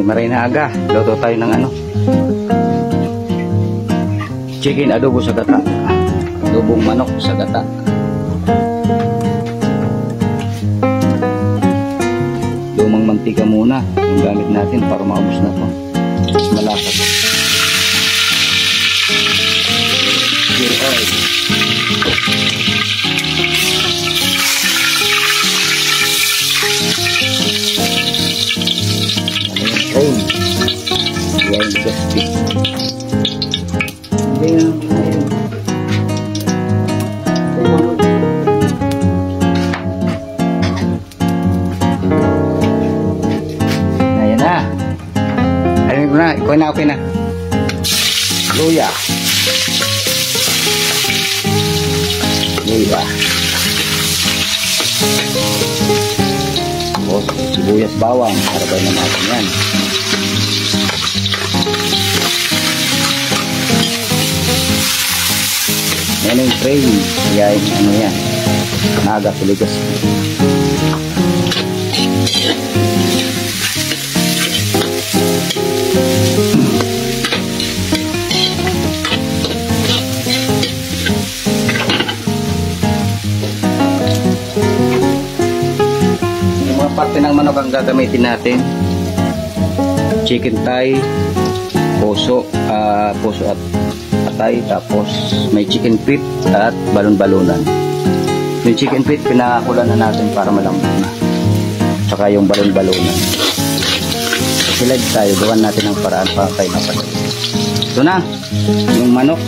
Maray na aga. Luto tayo ng ano? Chicken adobo sa gata. Adobong manok sa gata. Lumang mantika muna yung gamit natin para maubos na to. Malasa to. Pure oil. Cream. Yan, gaspit. Ayan na. Ayan ko na. Okay na. Luya. Tapos, sibuyas bawang. Harapay na natin yan. Yan yung train. Kaya ano yan. Naga tuligas. Yung mga parte ng manok ang gagamitin natin. Chicken thigh, puso at atay, tapos may chicken feet at balon-balonan. Yung chicken feet pinakakulan na natin para malambot na, saka yung balon-balonan silad tayo, gawan natin ng paraan para tayo mapalagay. Ito na yung manok.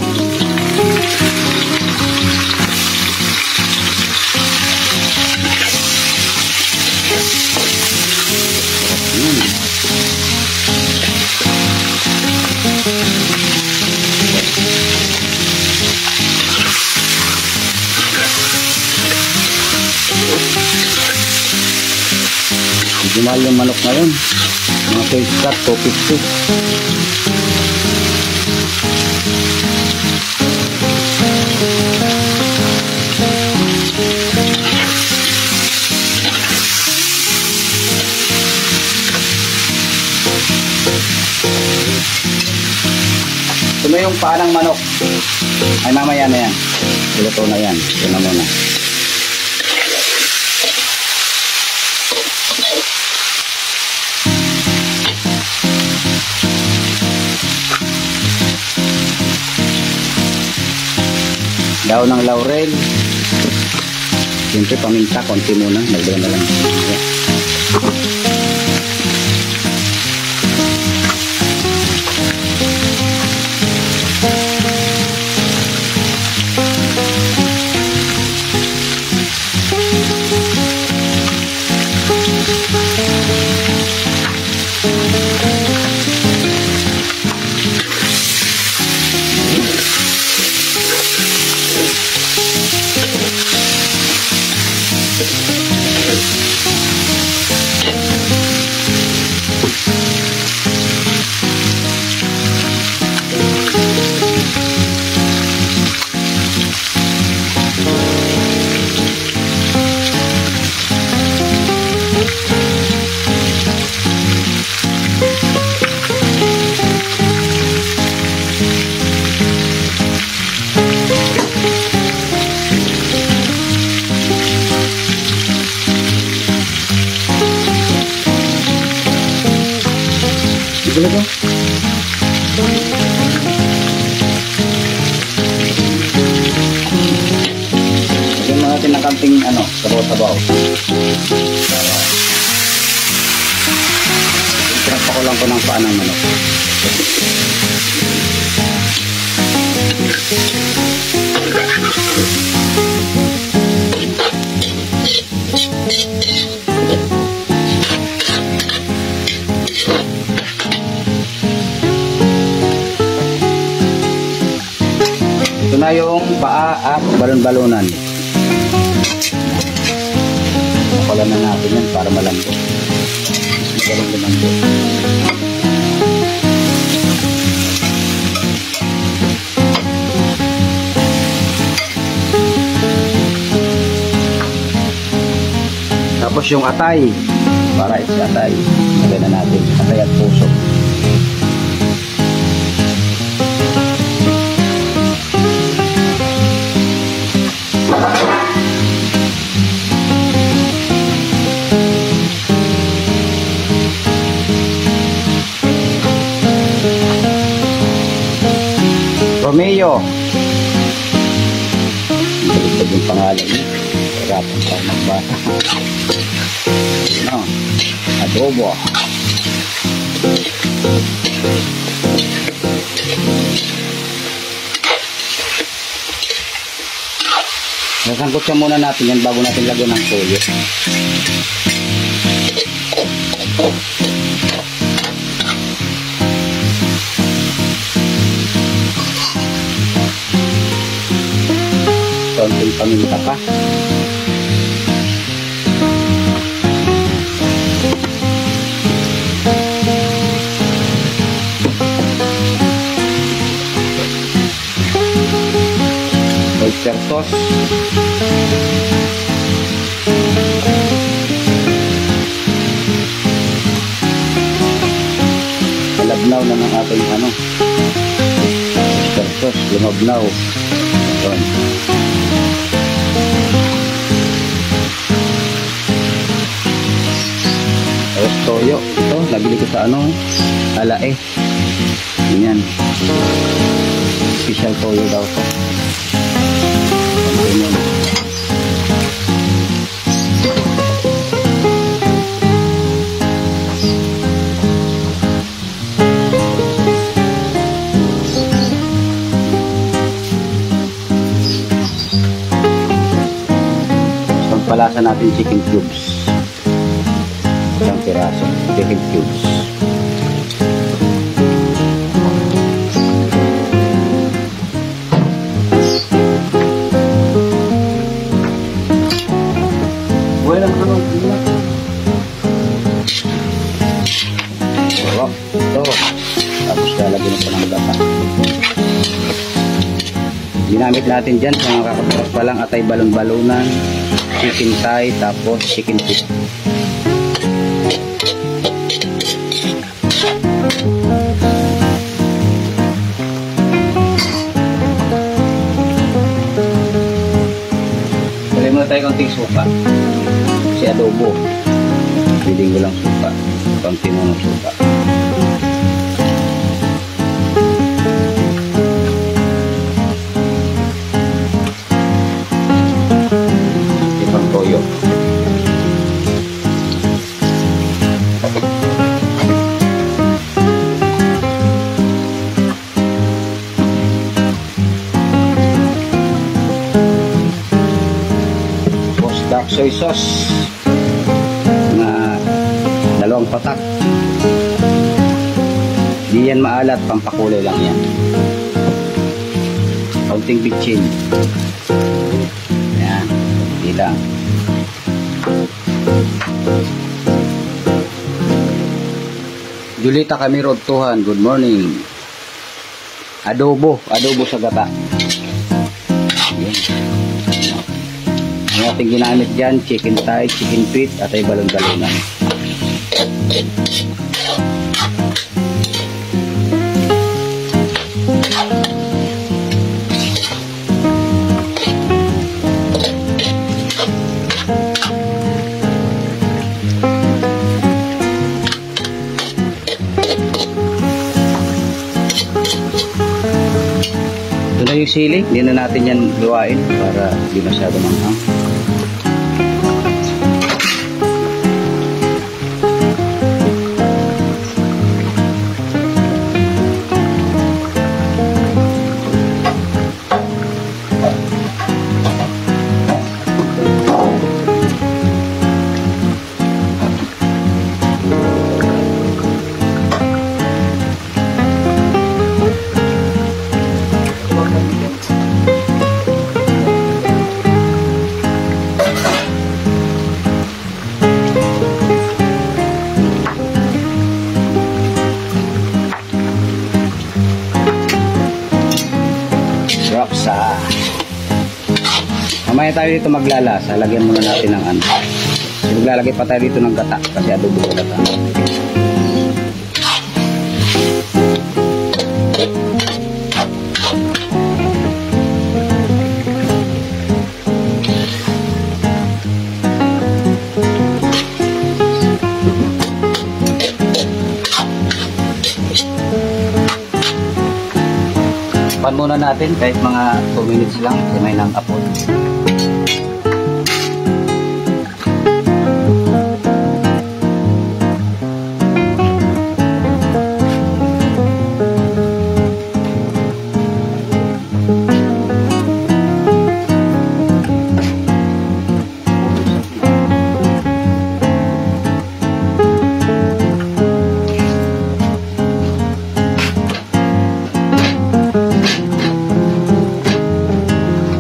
Mahal yung manok ngayon, mga cage cut, 250. Ito na yung paa ng manok. Ay, mamaya na yan. Luto na yan. Ito na muna. Daon ng laurel. Siyempre paminta, konti muna. Nagdagan na lang. Talaga? Lagyan mo natin ng kaunting sabaw-sabaw. Pinagpakulang ko ng paa ng manok. Ito na yung paa at balon-balonan. Pakulan na natin yan para malambot. Mas malambot. Tapos yung atay. para isa atay. Lagyan na natin atay at puso. Romeo. Balik yung pangalan niya. Hirapan pa magbasa. No. Adobo. Nasangkot siya muna natin yan bago natin lagyan ng toyo. Konting paminta pa. Oyster sauce. Malabnaw na ng ating oyster sauce. Lumabnaw. Ito. Tapos toyo. Ito, nabili ko sa alae. Ganyan. Special toyo daw to. Ganyan. Pagpalasa natin chicken cubes. Isang piraso chicken cubes. Walang hanong gula. Sarap. Ito. Tapos lalagyan ko ng gata. Ginamit natin dyan sa mga kakapos pa lang atay balon-balunan, chicken thigh, tapos chicken feet. Pwede muna tayo konting suka. Si adobo. Piling ko lang suka. Konti mo ng suka. Ipang toyo. Dark soy sauce na 2 patak. Di yan maalat, pampakulay lang yan. Kaunting bitchin. Yan, hindi lang. Julita kami Road 200, good morning. Adobo sa gata. Yan. Ang ating ginamit dyan, chicken thigh, chicken feet, at ay balon-balunan. Ito na yung sili, hindi na natin yan luwain para hindi masyado manghang. Mamaya tayo dito maglalasa. Lagyan muna natin ng maglalagay pa tayo dito ng gata kasi adobo sa gata. Pan muna natin kahit mga 2 minutes lang kasi may nang apoy.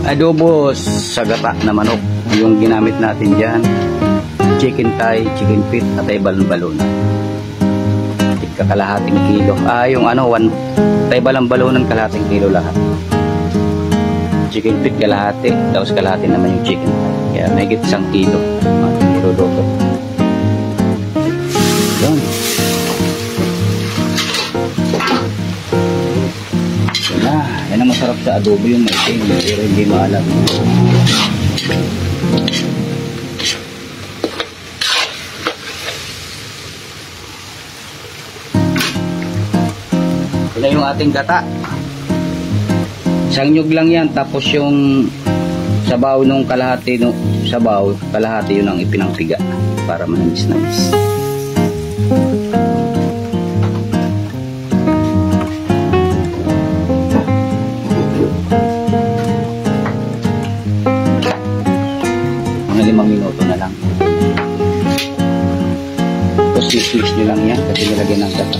Adobo sa gata na manok yung ginamit natin dyan. Chicken thigh, chicken feet at ay balon-balon. Kalahating kilo. Yung tay balon-balon ng kalahating kilo lahat. Chicken feet kalahati, tapos kalahati naman yung chicken thigh. Kaya may higit 1 kilo. Niluluto. Yun. Yan ang masarap sa adobo, yung maitim pero hindi maalam. Ito yung ating gata. Isang nyug lang yan, tapos yung sabaw nung kalahati kalahati yun ang ipinangpiga para manamis-namis. Mga 5 minuto na lang. Tapos switch nyo lang yan kasi nilagyan ng gata.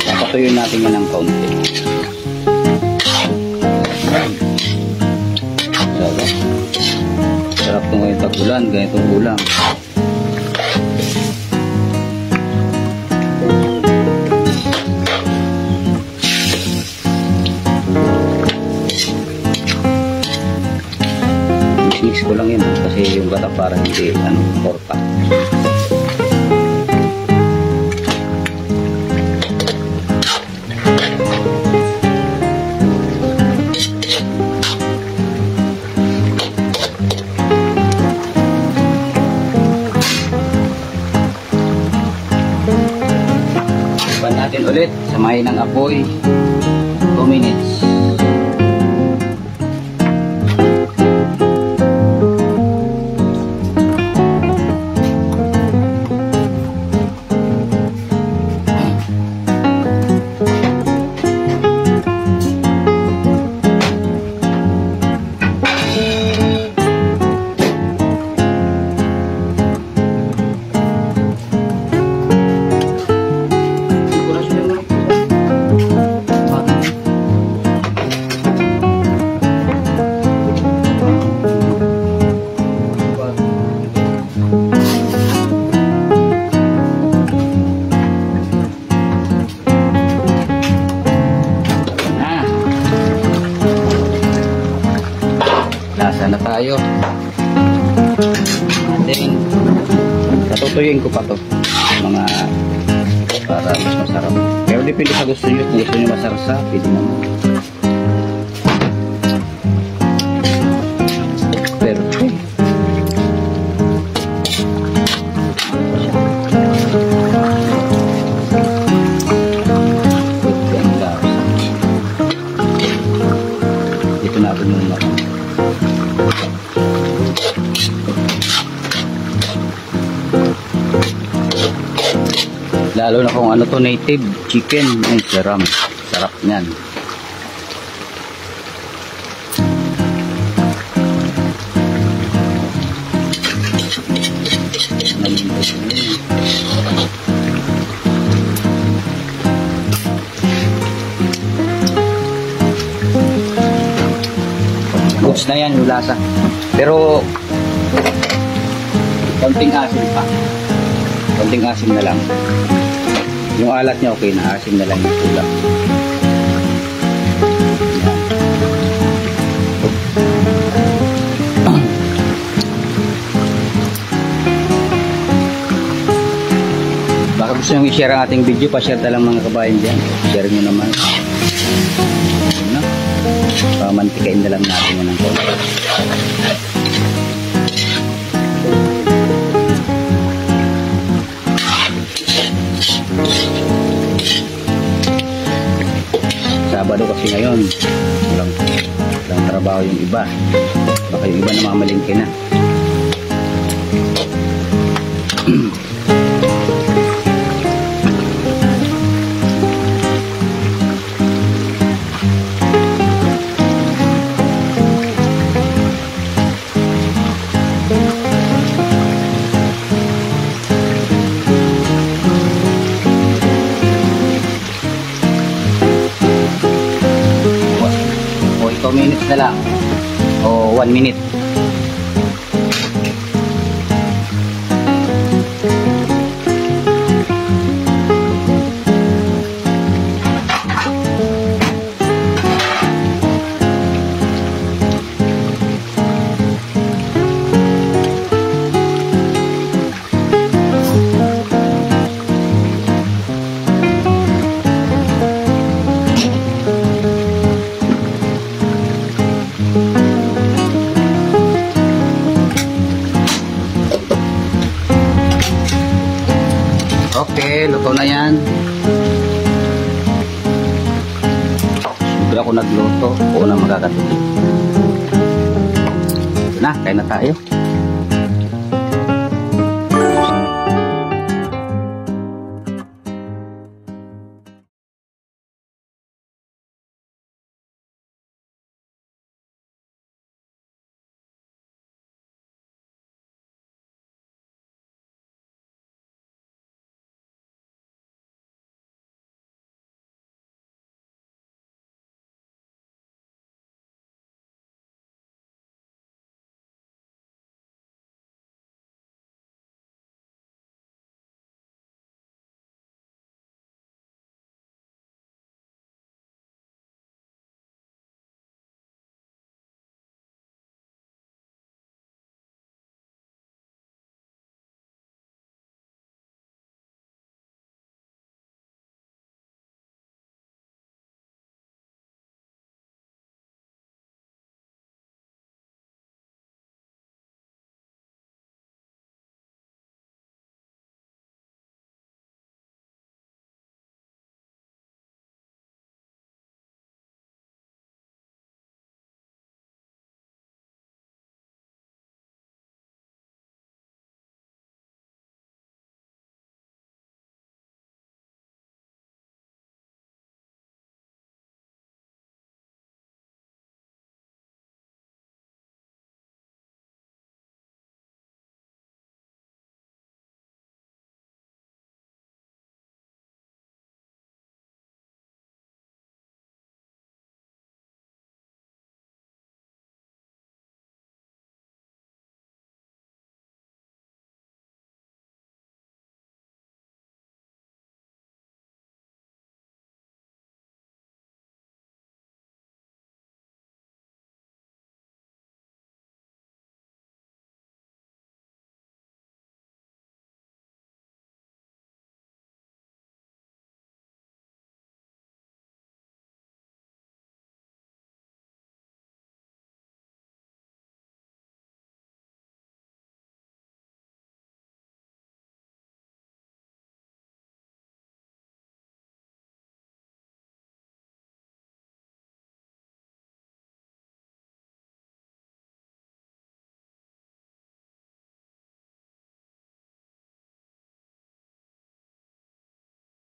Papatuyin natin yan ng kaunti. Sarap ito ngayon tag-ulan, ganitong ulang. Mix ko lang yun kasi yung gata para hindi korta. Ipan natin ulit, samahin ng apoy 2 minutes. Lasa na tayo. And then tatutuyuin ko pa to mga para mas masarap. Pero depende sa gusto nyo. Kung gusto nyo masarsa, pwede naman. Perfect. Dito natin muna. Lalo na kung ano to, native chicken. Ay, sarap niyan. Goods na yan yung lasa. Pero konting asin pa. Konting asin na lang. Yung alat niya okay na, asin na lang yung kulang. gusto nyo i-share ang ating video, pa-share talang mga kabayan dyan. Share nyo naman. Yun na. Pamantikain na lang natin yan ng konti. Sabado kasi ngayon. Walang trabaho yung iba. Baka yung iba namamalingke na. O 2 minutes na lang. O 1 minute. Okay, luto na yan. Siguro ako nagluto. Oo na magkakatulog. Na, kain na tayo.